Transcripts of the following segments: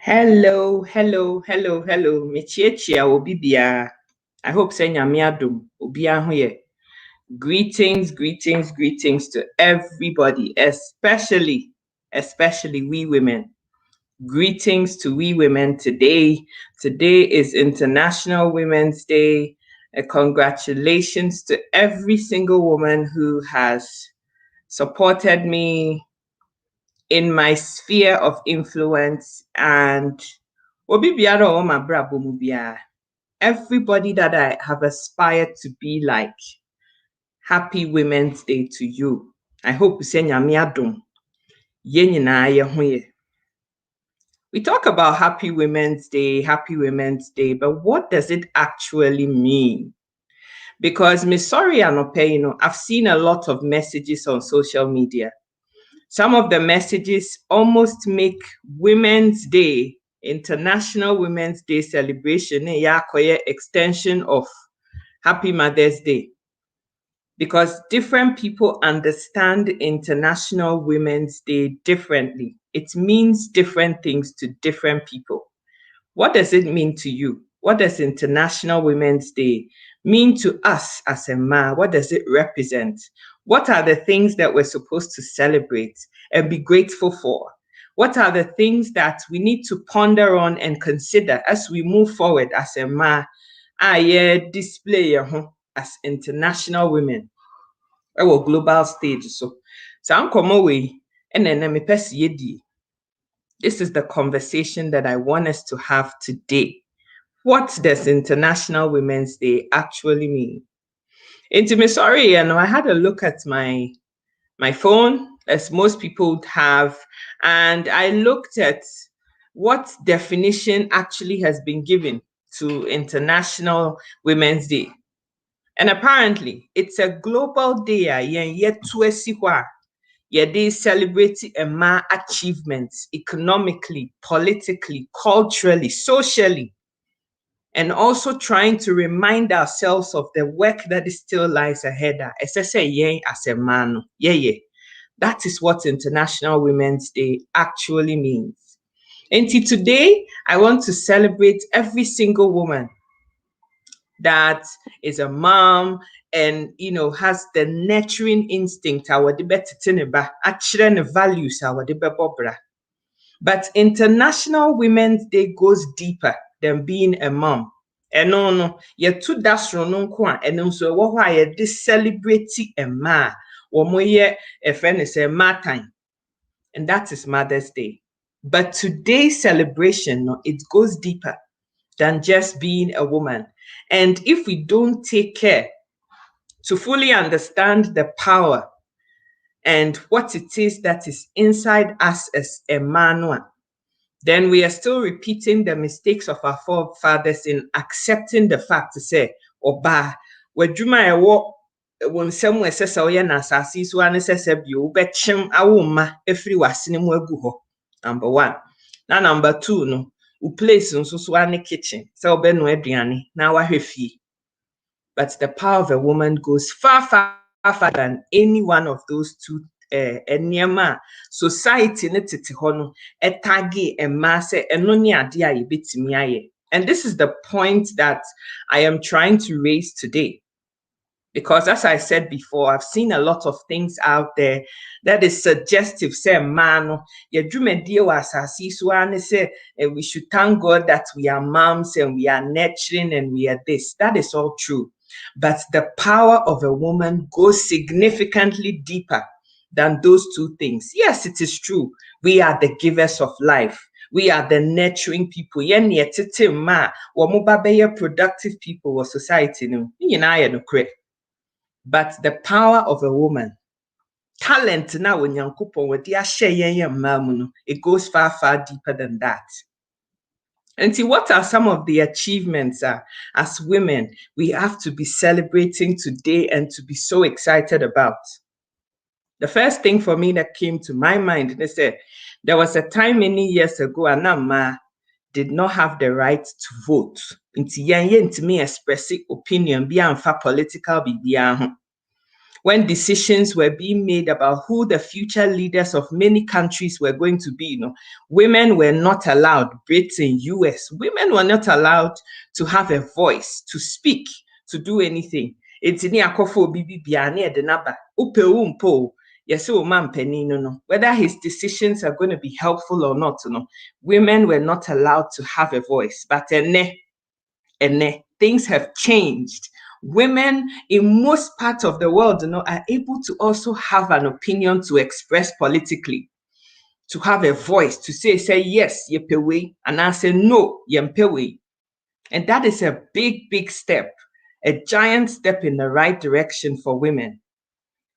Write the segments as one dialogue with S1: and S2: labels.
S1: Hello, hello, hello, hello. Mechiechia obibia. I hope say nyame adom obi ahoye. Greetings to everybody, especially we women. Greetings to we women today. Today is International Women's Day. Congratulations to every single woman who has supported me in my sphere of influence and everybody that I have aspired to be like. Happy Women's Day to you. I hope you say nyame adom. We talk about Happy Women's Day, but what does it actually mean? Because Miss Sorry Anope, I've seen a lot of messages on social media. Some of the messages almost make Women's Day, International Women's Day celebration, extension of Happy Mother's Day. Because different people understand International Women's Day differently. It means different things to different people. What does it mean to you? What does International Women's Day mean to us as a man? What does it represent? What are the things that we're supposed to celebrate and be grateful for? What are the things that we need to ponder on and consider as we move forward as a man? Display as international women. Our global stage. So I'm away and then this is the conversation that I want us to have today. What does International Women's Day actually mean? Sorry, I had a look at my phone, as most people have, and I looked at what definition actually has been given to International Women's Day. And apparently, it's a global day, they celebrate Emma achievements economically, politically, culturally, socially, and also trying to remind ourselves of the work that still lies ahead. As a man, that is what International Women's Day actually means. And today, I want to celebrate every single woman that is a mom and has the nurturing instinct values. But International Women's Day goes deeper than being a mom. And no, to dasro no nko a eno nso wo ho a ye de celebrate a ma wo mo ye a friend is a matan, and that is Mother's Day. But today's celebration, it goes deeper than just being a woman. And if we don't take care to fully understand the power and what it is that is inside us as a man, then we are still repeating the mistakes of our forefathers in accepting the fact to say, Oba, wadwuma ewo wonsam esesa oye na asase so ane sesa bi obechim awoma efri wasene mu agu ho. Number 1. Now number 2 no, u place nso so ane kitchen. So obenu aduane na wahwe fie. But the power of a woman goes far than any one of those two enema society ne tete ho no etage emma se eno ne ade a yebetimi aye. And this is the point that I am trying to raise today. Because as I said before, I've seen a lot of things out there that is suggestive. Say, man, we should thank God that we are moms and we are nurturing and we are this. That is all true. But the power of a woman goes significantly deeper than those two things. Yes, it is true. We are the givers of life. We are the nurturing people. Productive people of society. But the power of a woman, talent now when it goes far deeper than that. And see, what are some of the achievements as women we have to be celebrating today and to be so excited about? The first thing for me that came to my mind, they said, there was a time many years ago, Anama did not have the right to vote. Inti yen to me express opinion, be for political be. when decisions were being made about who the future leaders of many countries were going to be, women were not allowed, Britain, US, women were not allowed to have a voice, to speak, to do anything. It's ni akofo bibi biane de naba. Upe umpo. Yes, whether his decisions are going to be helpful or not, women were not allowed to have a voice. But things have changed. Women in most parts of the world, are able to also have an opinion to express politically, to have a voice, to say yes, yepewe, and I say no, yempewe. And that is a big, big step, a giant step in the right direction for women.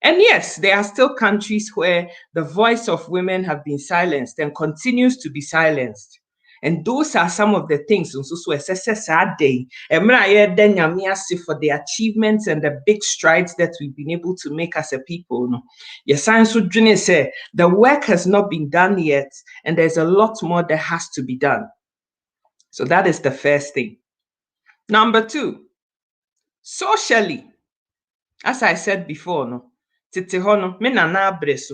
S1: And yes, there are still countries where the voice of women have been silenced and continues to be silenced. And those are some of the things for the achievements and the big strides that we've been able to make as a people. Yes, the work has not been done yet, and there's a lot more that has to be done. So that is the first thing. Number 2, socially, as I said before,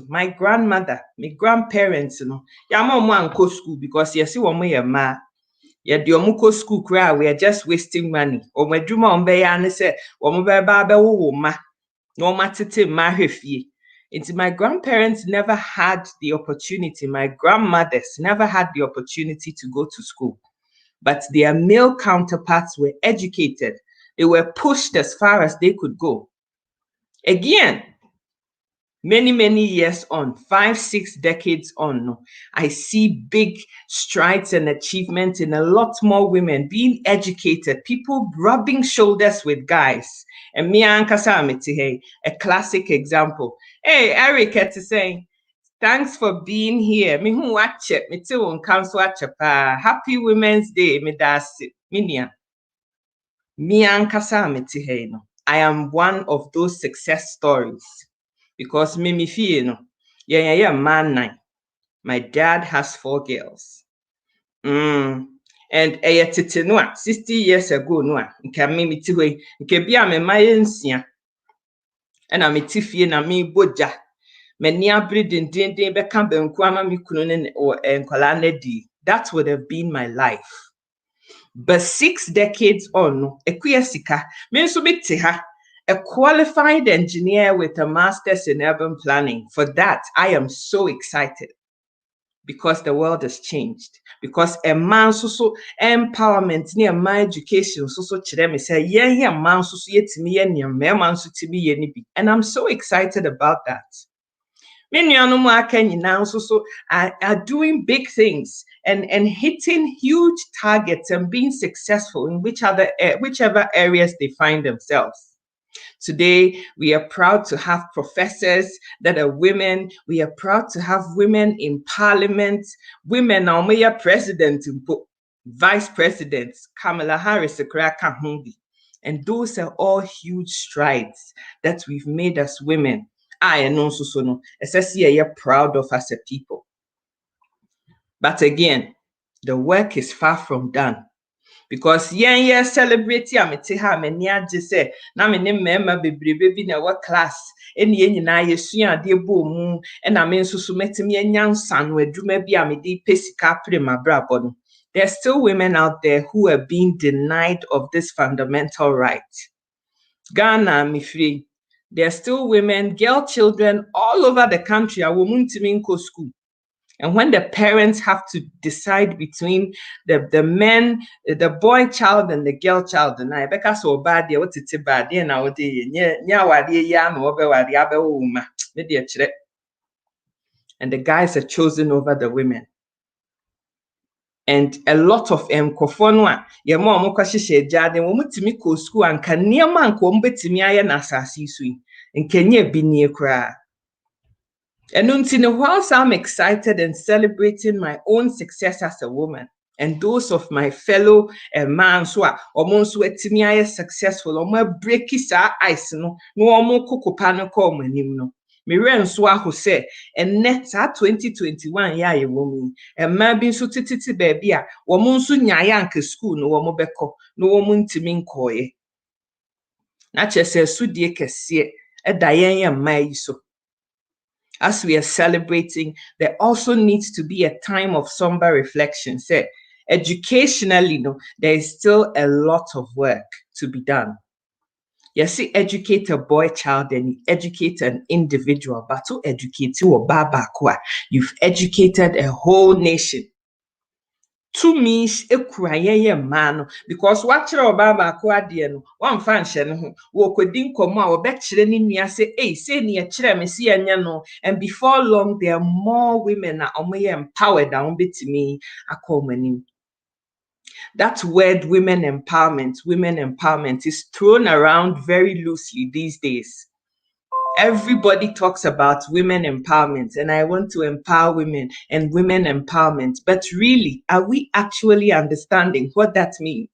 S1: my grandmother, my grandparents, go school because you see ma. Go school cry, we are just wasting money. Or my dream say, my grandparents never had the opportunity, my grandmothers never had the opportunity to go to school. But their male counterparts were educated. They were pushed as far as they could go. Again, many years on, 5-6 decades on, I see big strides and achievements in a lot more women being educated, people rubbing shoulders with guys. And me ankasa hey, a classic example. Hey, Eric, it's saying, thanks for being here. Me who watch it, me too on council watch Happy Women's Day, me das minia. Me ankasa hey, no. I am one of those success stories. Because Mimi fie man. My dad has 4 girls. And 60 years ago, nke Mimi tiwe, nke bia me mayensia. And I'm fie na me boja. Me ni abri din beka benku ama mi kunu ne nkwala na di. That would have been my life. But 6 decades on, ekuya sika, me nso bi ha. A qualified engineer with a master's in urban planning. For that, I am so excited because the world has changed. Because a man so empowerment near my education so me say man so man and I'm so excited about that. Many now so are doing big things and hitting huge targets and being successful in whichever areas they find themselves. Today, we are proud to have professors that are women. We are proud to have women in parliament. Women are president, vice presidents, Kamala Harris, and those are all huge strides that we've made as women. I know especially are proud of as a people. But again, the work is far from done. Because celebrate amete ha mani age say na me ne mema bebrebe bi na wa class eni nyina yesua ade bo mu e na me nso so metimi anyansa no adwuma bi amede pesika prema brabo no. There's still women out there who are being denied of this fundamental right. Ghana me free. There's still women, girl children all over the country are womuntimi nko school. And when the parents have to decide between the men, the boy child and the girl child, and I beka so bad there, what it's bad there now, and the guys are chosen over the women. And a lot of kofonwa, ye mo kwahye jade, wo mutimi ko school anka niema anka wo betimi aye na asase sui, nkenye bi nie kra. And whilst I'm excited and celebrating my own success as a woman, and those of my fellow men who are almost successful, or break ice, no kokopano call my name, no. Miren who say, and net at 2021 ya ye woman, and maybe so titi baby, woman soon yayank school, no woman beko, no woman timin koye. Nature says, Sudie Kessie. As we are celebrating, there also needs to be a time of somber reflection. Say, educationally, no, there is still a lot of work to be done. Yes, educate a boy child and educate an individual, but to educate you or babakwa, you've educated a whole nation. To me, man, because what your baba quadian, one function, walk with Dinkomo, or Betchilenia say, say near Chiremesi and no, and before long, there are more women are empowered down bit to me, a common. That word women empowerment is thrown around very loosely these days. Everybody talks about women empowerment, and I want to empower women and women empowerment. But really, are we actually understanding what that means?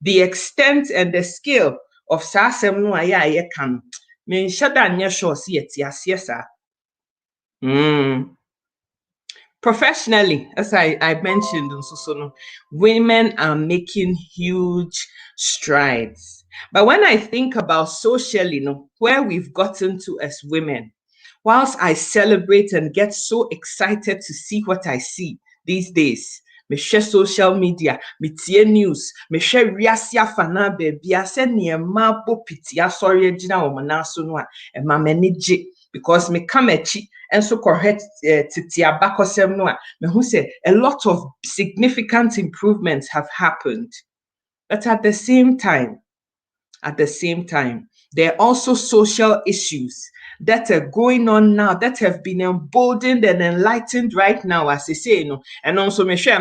S1: The extent and the scale of Sasem no aya can mean shada sure see it yes. Professionally, as I mentioned, women are making huge strides. But when I think about socially, where we've gotten to as women, whilst I celebrate and get so excited to see what I see these days, me share social media, me tie news, me share riasia fana baby, I said near ma bo pitia sorry jina o manaso no e ma menije because me kamechi and so correct titia bakosem no me who say a lot of significant improvements have happened. But at the same time, there are also social issues that are going on now that have been emboldened and enlightened right now, as I say, and also me share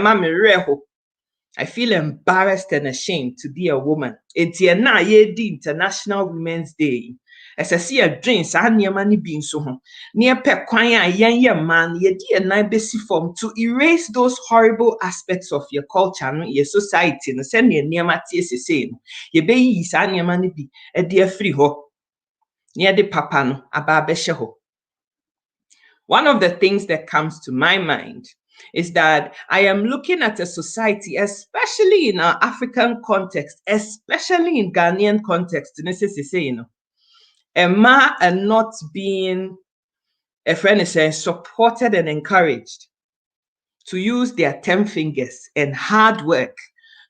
S1: I feel embarrassed and ashamed to be a woman. It's na International Women's Day. As I see a dream, sa money being so near pe kwan man ye form to erase those horrible aspects of your culture, your society, no send your near say ye be yi sa money be a dear free ho near the papa no ababeshe ho. One of the things that comes to my mind is that I am looking at a society, especially in our African context, especially in Ghanaian context, Emma are not being, a friend is saying, supported and encouraged to use their 10 fingers and hard work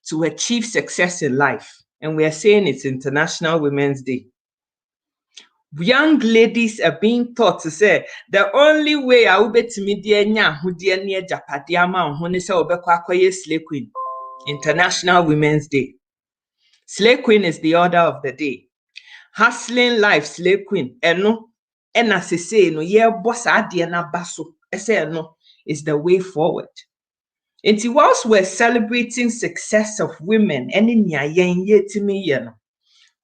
S1: to achieve success in life. And we are saying it's International Women's Day. Young ladies are being taught to say the only way I will bet me dear nya who dear near Japadiama who is a slave queen. International Women's Day. Slave queen is the order of the day. Hustling life, slave queen. Eno, and as I say, no, yeah, boss adiana baso. I say no, is the way forward. And whilst we're celebrating success of women, and in ya to me,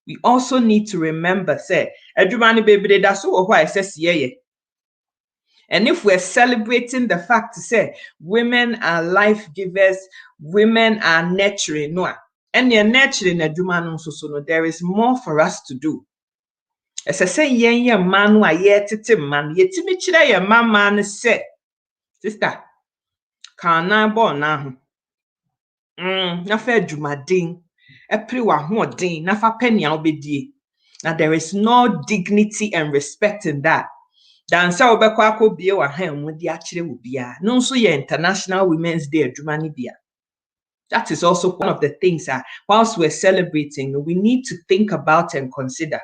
S1: we also need to remember, say, everybody baby, that's why I says yeah. And if we're celebrating the fact to say women are life givers, women are nurturing, no, and you're nurturing a no, there is more for us to do. As I say, yeah, man, why yet man, yet me chira man say, sister, can I born now? Na fair jumadin. Now there is no dignity and respect in that. No, so International Women's Day. That is also one of the things that whilst we're celebrating, we need to think about and consider.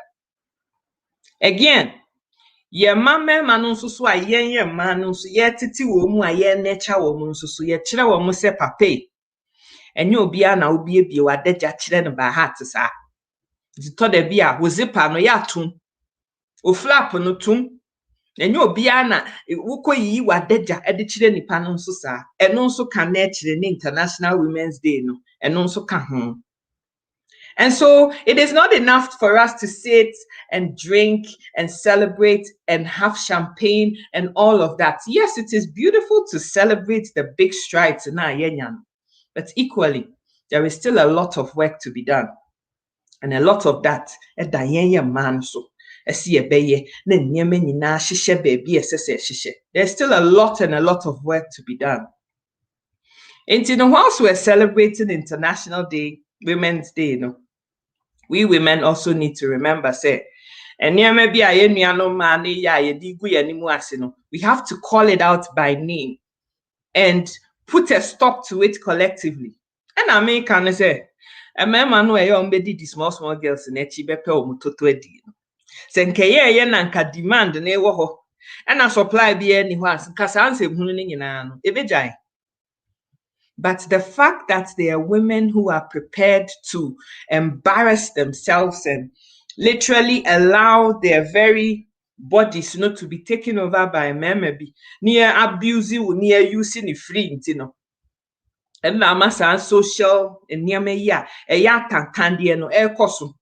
S1: Again, ye mama manunso so a ye manunso ye titi wo mu a ye nature wo mu so ye kire wo mu se papa. Enye obia na obie bie wadagya kire no ba heart sa. Zito da bia wo zipa no ya tum. O flap no tum. Enye obia na wokoyi wadagya ede kire nipa no so sa. Eno so kan na kire ni International Women's Day no. Eno so ka ho. And so it is not enough for us to sit and drink and celebrate and have champagne and all of that. Yes, it is beautiful to celebrate the big strides in our yenyan. But equally, there is still a lot of work to be done. And a lot of that, man so. There's still a lot of work to be done. And whilst we're celebrating International Women's Day, we women also need to remember, say, And near maybe I no man ya we have to call it out by name and put a stop to it collectively. And I mean, can I say, a man no did the small girls in echi bepe o mutoto edi. Senkeye nanka demand na ewo ho. And a supply be any was kasanse hunu ni nyina no. Ebejai. But the fact that there are women who are prepared to embarrass themselves and literally allow their very bodies not to be taken over by men, maybe near abusing or near using it free, and now massa social and near me ya a yata tandy no air costume.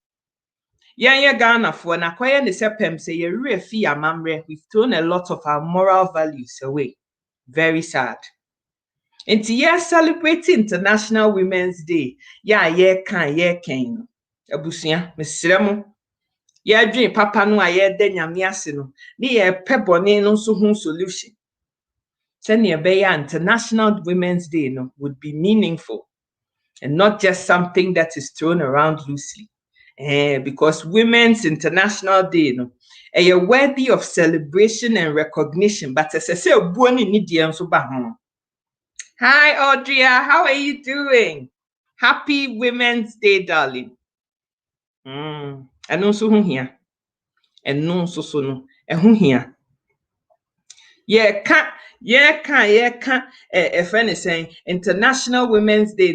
S1: Yeah, Ghana for an acquire the sepem say a real fee mamre, we've thrown a lot of our moral values away. Very sad. And celebrating International Women's Day. Yeah, can. Abusia, Mr. Dream papa no aye de nyame ase no. Ni ye pebone no so hun solution. Senior Beya International Women's Day no would be meaningful and not just something that is thrown around loosely. Because Women's International Day no are worthy of celebration and recognition, but as I say, hi, Audria. How are you doing? Happy Women's Day, darling. And also here. And no so no. And here. Yeah, a friend is saying International Women's Day.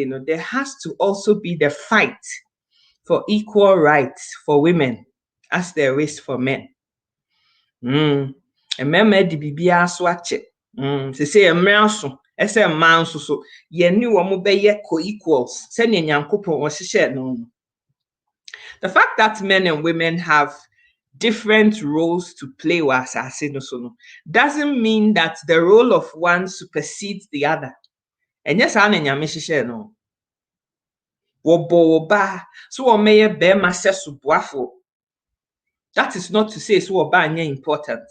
S1: No, there has to also be the fight for equal rights for women as there is for men. And men di bibia so ache. Se say emraso, ese man so ye ni wo mo be co-equals. Se ne nyankopon wo hihye no. The fact that men and women have different roles to play doesn't mean that the role of one supersedes the other. And yes, I nyame hihye no. Wo bo ba so wo meye be ma sesu boafo. That is not to say so wo ba anya important.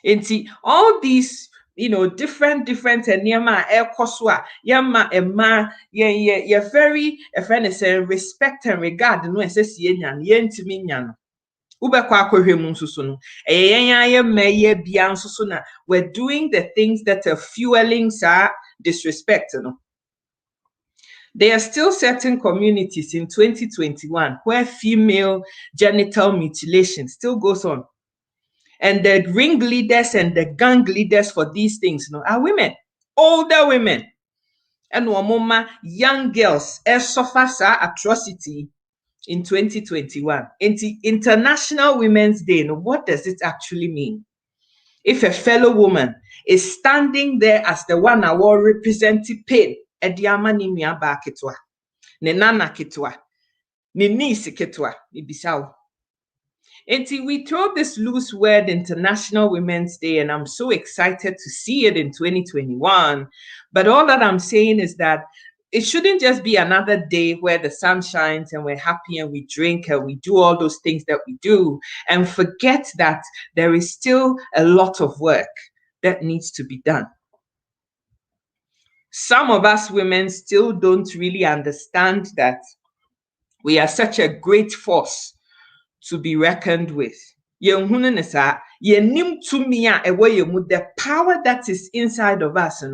S1: And see, all these, different enema ekoswa, yama ema, ye very, a friend is saying respect and regard, no, and says yenyan, yentimi nyan. Ubekwa kohwemu nsusu no. Eyenya meye bia nsusu na. We're doing the things that are fueling disrespect, There are still certain communities in 2021 where female genital mutilation still goes on. And the ringleaders and the gang leaders for these things are women, older women. And wamoma young girls suffer atrocity in 2021. International Women's Day, what does it actually mean? If a fellow woman is standing there as the one I will represent pain, ediama ni miaba ketwa, ne nana ketwa, ne niece ketwa, ni bisao. We throw this loose word International Women's Day, and I'm so excited to see it in 2021. But all that I'm saying is that it shouldn't just be another day where the sun shines and we're happy and we drink and we do all those things that we do and forget that there is still a lot of work that needs to be done. Some of us women still don't really understand that we are such a great force to be reckoned with. The power that is inside of us.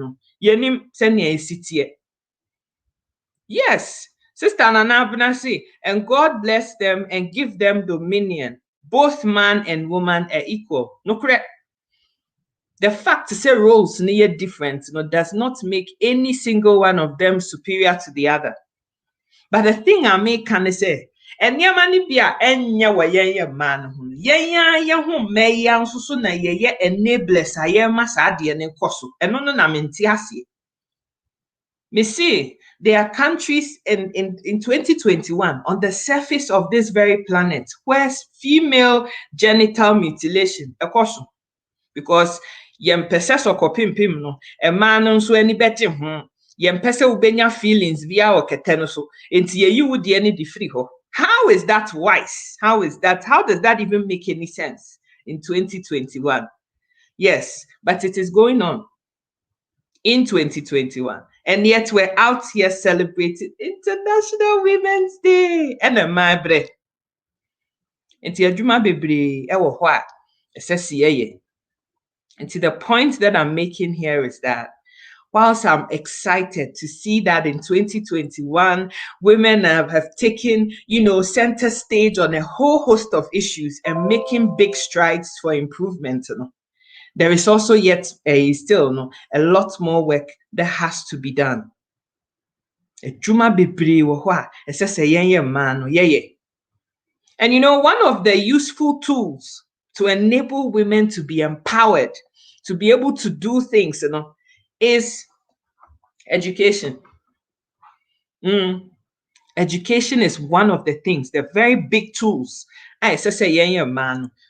S1: Yes, Sister Nana say, and God bless them and give them dominion. Both man and woman are equal. No correct. The fact to say roles near different does not make any single one of them superior to the other. But the thing I make can say, and yamani bia enya wa yen man hu yen hu me yan so na ye enablers ayema sa de ne koso eno no na menti ase. Me see, there are countries in 2021 on the surface of this very planet where female genital mutilation koso, because yem pese so kopimpim no e man no so ani beti ho yem pese ubenya feelings via okete no so enti ye yi wudi ani di free ho. How is that wise? How does that even make any sense in 2021? Yes, but it is going on in 2021. And yet we're out here celebrating International Women's Day. And my breath. Nti adwuma bebree ɛwɔ hɔ a ɛsɛ sɛ yɛyɛ. Nti the point that I'm making here is that whilst I'm excited to see that in 2021, women have taken, center stage on a whole host of issues and making big strides for improvement, there is also yet still a lot more work that has to be done. Adwuma bebree wɔ hɔ a ɛsɛ sɛ yɛnyɛ mmaa no yɛyɛ. And one of the useful tools to enable women to be empowered, to be able to do things, is education. Education is one of the things, the very big tools.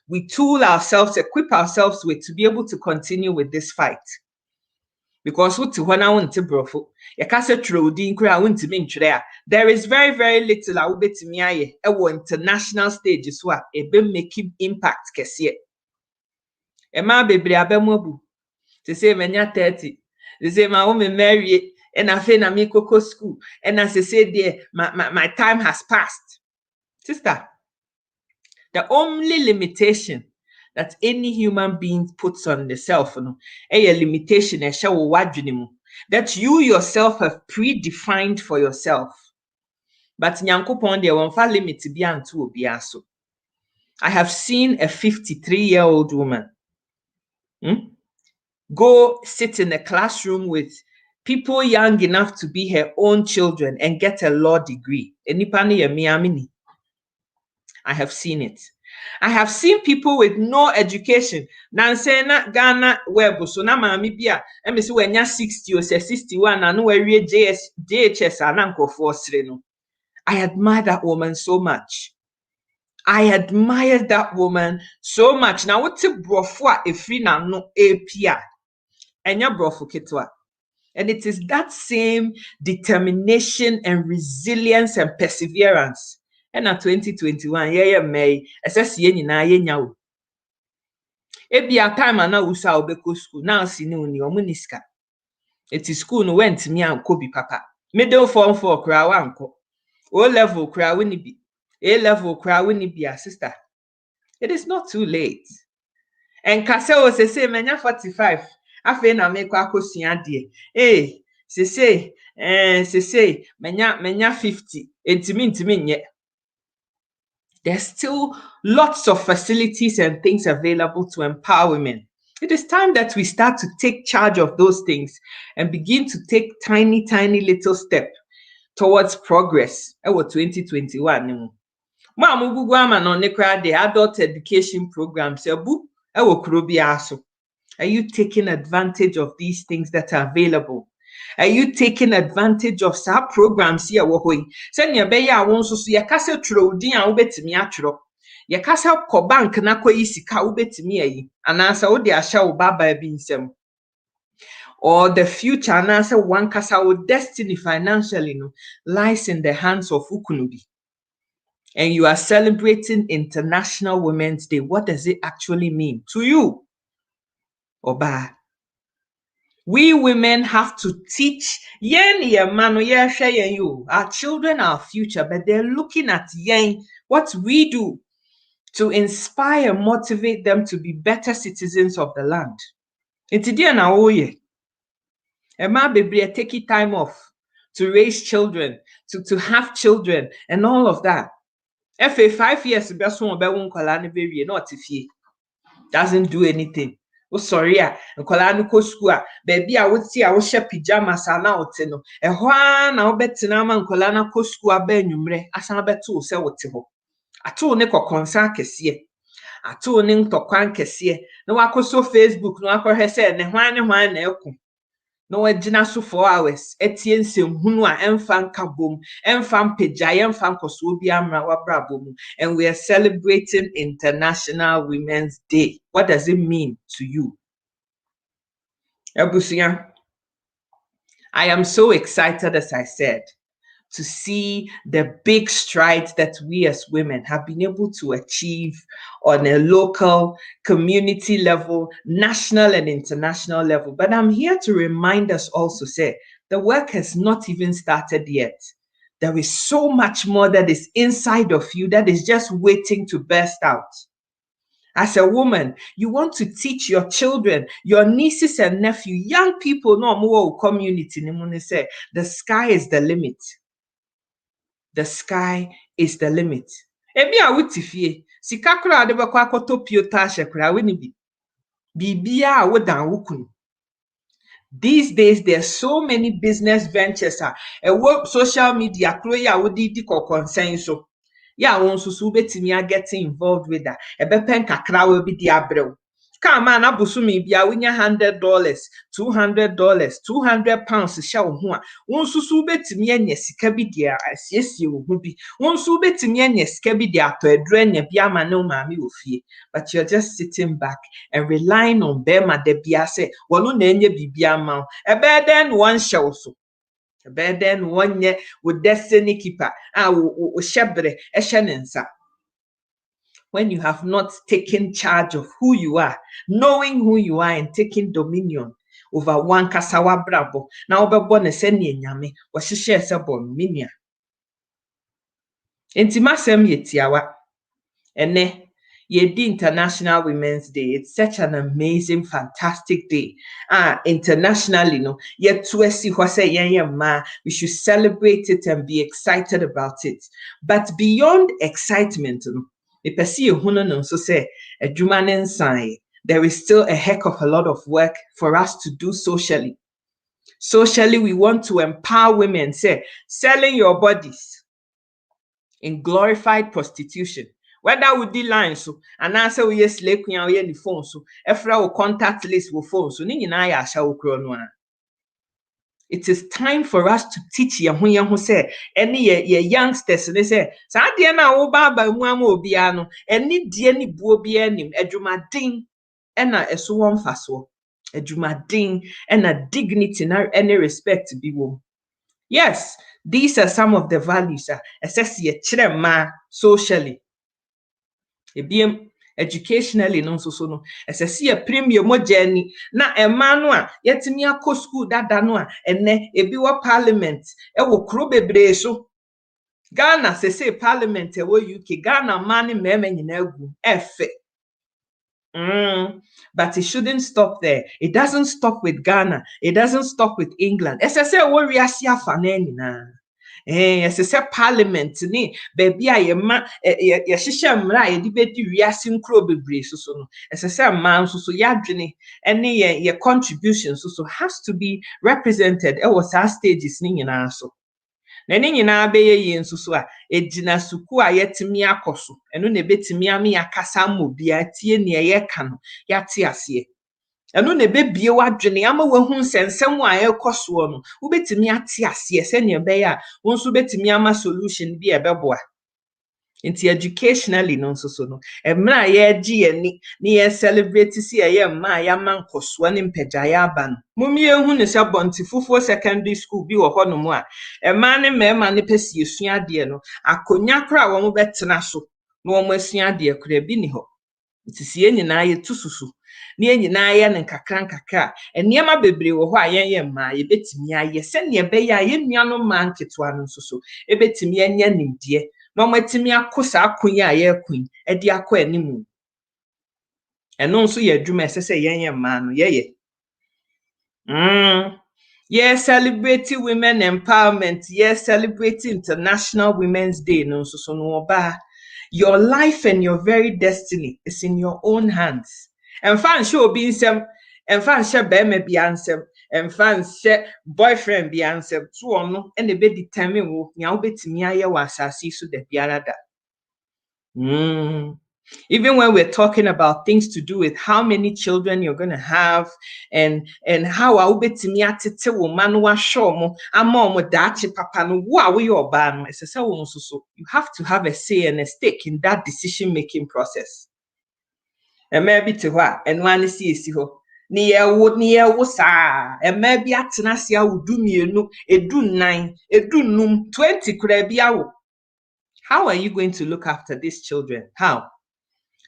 S1: We tool ourselves, equip ourselves with to be able to continue with this fight. Because there is very, very little international stages who are making impact. Emma bebre abemobu. To say menya 30. They say my woman marry and I feel na me koko school. And as I say there, my time has passed. Sister, the only limitation that any human being puts on themselves, a limitation that you yourself have predefined for yourself. But nyankopon there won't limit be unto obiaso. I have seen a 53-year-old woman go sit in a classroom with people young enough to be her own children and get a law degree. I have seen it. I have seen people with no education. Nansena Ghana web so na mami bia e me se wanya 60 or 61 and no we JHS anankofo sire no. I admire that woman so much. I admire that woman so much. Now what brofo a efri na no apia. Enya brofo ketwa. And it is that same determination and resilience and perseverance. And at 2021, May, assess ye na ye nyawo. Ebi a time ana usa obeko school, now sini uni omuniska. It is school no went me and Kobe papa. Middle form 4 kra wanko. O level kra wini bi. A level kra wini bi sister. It is not too late. And kase o se menya 45. Afe na me kwa akosua de. Se menya 50. Intimi nye. There's still lots of facilities and things available to empower women. It is time that we start to take charge of those things and begin to take tiny, tiny little steps towards progress. Ewo 2021. The adult education programs. Are you taking advantage of these things that are available? Are you taking advantage of some programs here? Send your baby, I want to see a castle through dinner, ubet me atro. Your castle ko bank na ko isika ubet me, and answer what they are shall baba being some. Or the future and answer one castle destiny financially lies in the hands of Ukunubi. And you are celebrating International Women's Day. What does it actually mean to you? Oba. We women have to teach our children our future, but they're looking at what we do to inspire, motivate them to be better citizens of the land. Emma Bebre taking time off to raise children, to have children, and all of that. FA 5 years doesn't do anything. Oh, sorry, nkola no ko school baby a woti a wo hye pajamas ana wote no ehwa na wo betina ma nkola na ko school aba enwumre asan beto se wote ho ato ne kokonsa kese ato ne ntokwan kese na wakoso Facebook no akohwe se ne hwan na eku no wagina so 4 hours etie nsemhunu a emfa nka bom emfa mpagya emfa nkoso obi amra wabra bom. And we are celebrating International Women's Day. What does it mean to you? Ebusia, I am so excited, as I said, to see the big strides that we as women have been able to achieve on a local, community level, national and international level. But I'm here to remind us also, say, the work has not even started yet. There is so much more that is inside of you that is just waiting to burst out. As a woman, you want to teach your children, your nieces and nephews, young people, no more community, say the sky is the limit. The sky is the limit. Ebi a wutifie, sika kura de bekwa akoto piota ahye kura we ni bi. Bibia a wodan wukun. These days, there are so many business ventures. Social media, consenso. Yeah, once you getting involved with that. A bepen kakra will be diabro. Come on, abusumi bia winya $100, $200, £200 show one. Once you bet me and yes, cabidia, yes, you will be. Once you bet me and yes, cabidia to a drain a biama no mammy will fear. But you're just sitting back and relying on Bema de Biase, one nenye bibiama, a bed then one show so. A bed then 1 year with destiny keeper, shebre, a shenensa. When you have not taken charge of who you are, knowing who you are and taking dominion over one kasawa brabo, now be born a seni nyame, was she shares a bon minia. Intimasem yetiawa, ene. Yedi International Women's Day. It's such an amazing, fantastic day. Internationally, no, yet to see what say we should celebrate it and be excited about it. But beyond excitement, no, so say there is still a heck of a lot of work for us to do socially. Socially, we want to empower women, say, selling your bodies in glorified prostitution. Whether we do line so and answer we yes slave queen or any phone so if our contact list will phone so ya shall no. It is time for us to teach who say any youngsters they say Sadia na wo baba mu ama obia no any die ni buo bia nim adwumaden na eso won faso adwumaden na dignity na any respect bi wo. Yes, these are some of the values assess ye chire ma socially. Ebiem educationally no so no esese a premier mo journey na ema no a yetimi akọ school dada no a ene ebi wo parliament e wo kro bebre so Ghana sese parliament e wo UK Ghana man mema nyina agu efe. But it shouldn't stop there. It doesn't stop with Ghana. It doesn't stop with England. Esese wo riasi afa na nyina. Yes, it's a parliament ni baby ayema yeshisha ye debate riasi nkro bebre so no esese man so yadwene ene ye contribution so has to be represented e was our stages ni nyina so na ni nyina be ye so a ejina suku a yetimi akoso eno na betimi ame yakasa mobia tie ne ye ka no yate ase eno na bebie wadwene ama wahu nsensem a ekoso no wo betimi ate ase se ne be ya wo nso betimi ama solution bi ebeboa inti educationally no so no emra ye gi ani ni ye celebrate si ye ma ya mankoso ne mpagaya aba no mumie hu ne se bonti fufuo secondary school bi wo ho no mu a ema ne mema ne pesi esua de no akonya kra wo mo betena so no wo mo asua de kra bi ni ho nti sie nyina ye tususu ni enyina ye ne nkakra eniema bebre wo ho a ye ma ye betimi aye se ne be ya ye nuano man ketwa no so ebetimi anya nimdie no matimi akosa akonya ye kun e di akọ animu eno nso ye adwuma esese ye ma no ye yes, celebrating women empowerment. Yes, celebrating International Women's Day. No, so no ba. Your life and your very destiny is in your own hands. And fan show being some, and fan share beme be answer, and fan share boyfriend be answer. So no, and the be determine wo nya obeti mi aye wa asasi so de biara da. Even when we're talking about things to do with how many children you're going to have and how I will be to me atete woman wa show mo ama dachi papa no wo awe your ban so you have to have a say and a stake in that decision making process. And maybe to what and one see ho ni ye wo sa and maybe atena sia wudu mienu edu 9 edu num 20 kura bia wo. How are you going to look after these children?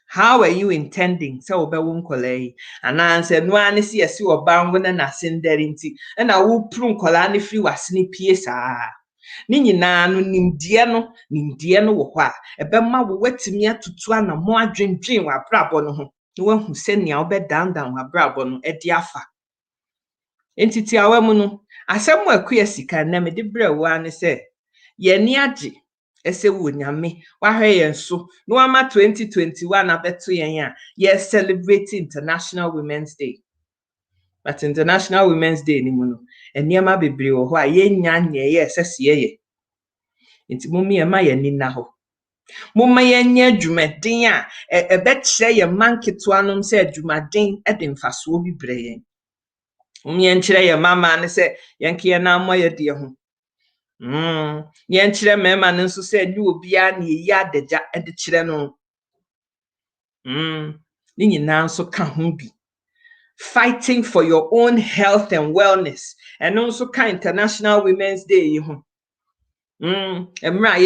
S1: How are you intending? So be won kolei and answer no an see esi oban wona na senderinti and I will prun kola ni free wasini pie saa Ni nyina no nimdie no wo hɔ a ɛbɛma wo watimi atutu ana mo adwendwen wa brabɔ no ho. No wahu sɛ nea wobɛdandan wa brabɔ no ɛde afa. Entiti awa mu no asɛm akuya sika na me de brɛ wo ane sɛ yɛni agye ɛsɛ wo nyame wahwɛ yɛn so no ama 2021 abeto yɛn a yɛ celebrate International Women's Day. But International Women's Day ni mu no eniema bebre wo ho a yenya nyɛ ɛsɛ sɛ nti mummi ema yɛ nina ho. Mumma yɛnyɛ adwumaden a ɛbɛkyerɛ yɛ manketoa nom sɛ adwumaden ɛde mfasoɔ bi brɛ yɛn. Yɛnkyerɛ yɛ mama ne sɛ yɛnke yɛ na mmɔ yɛ de ho. Yɛnkyerɛ mɛma ne nso sɛ ne obia ne yɛ adagya ɛde kyerɛ no. Ne nyinaa nso ka ho bi. Fighting for your own health and wellness. And also ka International Women's Day yi ho. Emra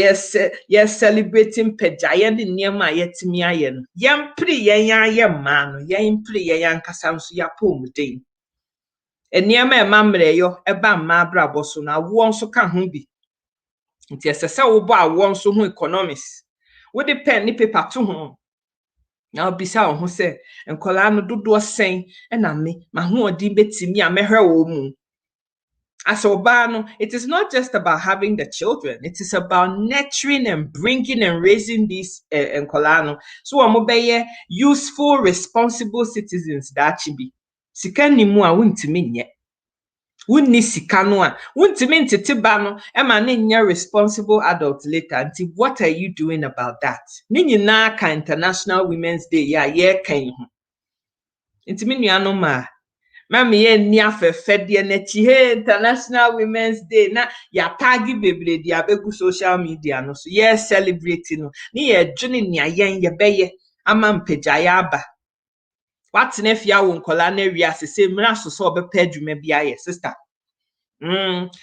S1: yes celebrating pejaya de niema yetimi aye no. Yempre yɛn ma no, yempre yɛn ankasa nso yapomuden. Eniema emamre yo eba ma brabo so na wo nso ka ho bi. Nti esese wo bo awo nso ho economics. Wo de pen ni paper to ho. Now bisa ho se enkola no dodo sen na me ma ho odi betimi a mehwe wo mu. As Obano, it is not just about having the children. It is about nurturing and bringing and raising these enkolano. So amobeye useful, responsible citizens that should be. Sika ni mu a wuntimi nye. Wunni sika no a wuntimi ntete ba no e ma ne nya responsible adult later. Nti what are you doing about that? Ni nyina ka International Women's Day ya ye kan ho. Nti me nuano ma Mami ye ni afefede na chi International Women's Day na ya tagi bebre di abegu social media no so ye celebrate no ni ye dwene nia yen ye beye ama mpegya aba what na fia wo nkola na wi asese mra so so obepa adwuma bia ye sister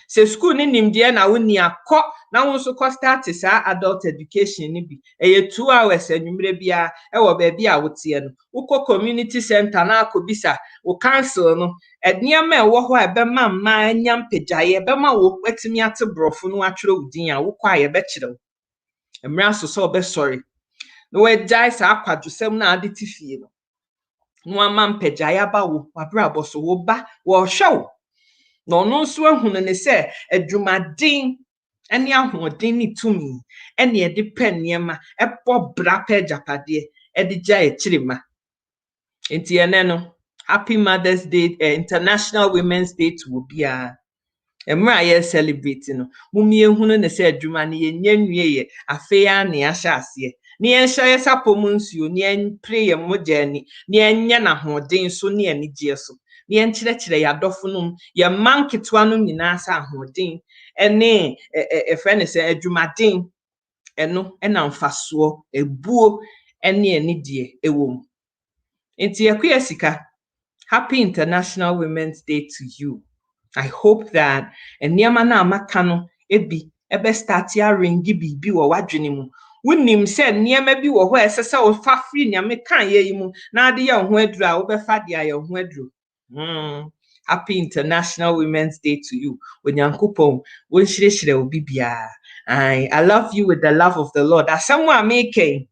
S1: se school ni nimde na wo ni akọ na wo so ko start sa adult education ni bi eye 2 hours anwumre bia e wo ba bia wo tie no wo community center na akobisa wo council no edniama e wo ho e be ma ma anya mpegyaye be ma wo atimi ate brofo no atwere udin a wo kwa ye be kire wo emra so so be sorry no we jai sa akwadwosem na ade tifie no ama mpegyaye aba wo wabrabo so wo ba wo hwew no nso ahunu ne se adwumaden ene ahoden ni tumi ene e de pen niema e bo bra pa japade e de gya e kirima enti ene no happy Mother's Day, International Women's Day to obia emra ye celebrate no mummi ehunu ne se adwuma ne ye nyanwie ye afeya ne ahya ase ne en hye sapomu nsuo ne en pray mogani ne enya na hoden so ne ani gye so ne en kyerɛkyerɛ ya dɔfo no ye manketwa no nyina sa hoden ene friend ne se adwumaden eno na mfasoɔ ebuo ene ani die ewom enti yakuya sika. Happy International Women's Day to you. I hope that eniama na amaka no ebi ebe start ya ringi bibi wo wadwene mu. Wonim se niema bi wo ho esese wo fa free nyame kan ye mu na ade ye ho aduru a wo be fa de aye ho aduru. Happy International Women's Day to you. Onyankopon won hire obi bia. I love you with the love of the Lord. As someone making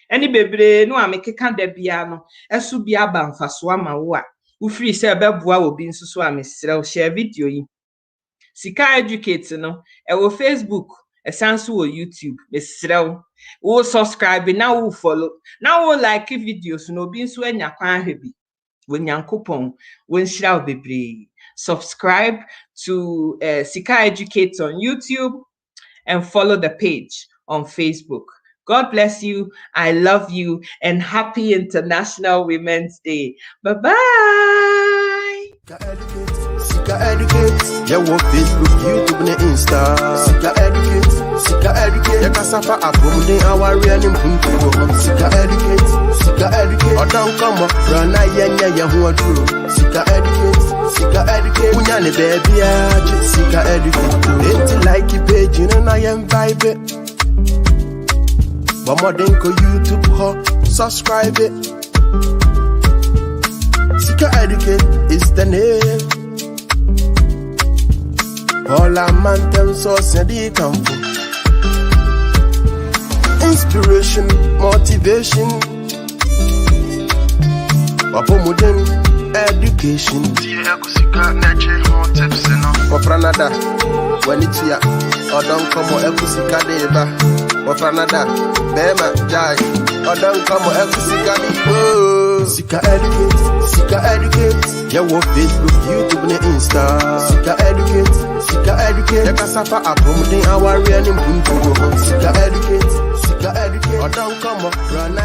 S1: any bebre no amekeka da bia no esu bia ba mfaso ama wo a wo free se beboa obi nso so amesrel share video yi Sika Educate no e wo Facebook esanso wo YouTube mesrel wo subscribe na wo follow na wo like videos no obi nso anya kwan hwebi wo nyankopon wo nhyira bebre. Subscribe to Sika Educate on YouTube and follow the page on Facebook. God bless you. I love you. And happy International Women's Day. Bye-bye.
S2: Sika Educate. Yeah, what Facebook, YouTube, and Insta. Sika Educate. Sika Educate. Yeah, Kasafa, Abumde, our real name. Sika Educate. Sika Educate. Or don't come up. Rana, yeah, who are true. Sika Educate. Sika Educate. Unyane, baby, Sika Educate. Ain't like you page, you know, I am vibe. One more thing go YouTube ho, subscribe it. Sika Educate is the name. All Ella mantem sauce and the campo. Inspiration, motivation. Wapomuden, education. Wafranada, when it's ya, or don't come or Ekusika deba. Wafranada, Bema, Jai, or don't come or Ekusika deba. Sika educate, yeah, what Facebook, YouTube, and Insta. Sika educate, yeah, Casafa, Apomuden, our real name, Sika educate, or don't come or run.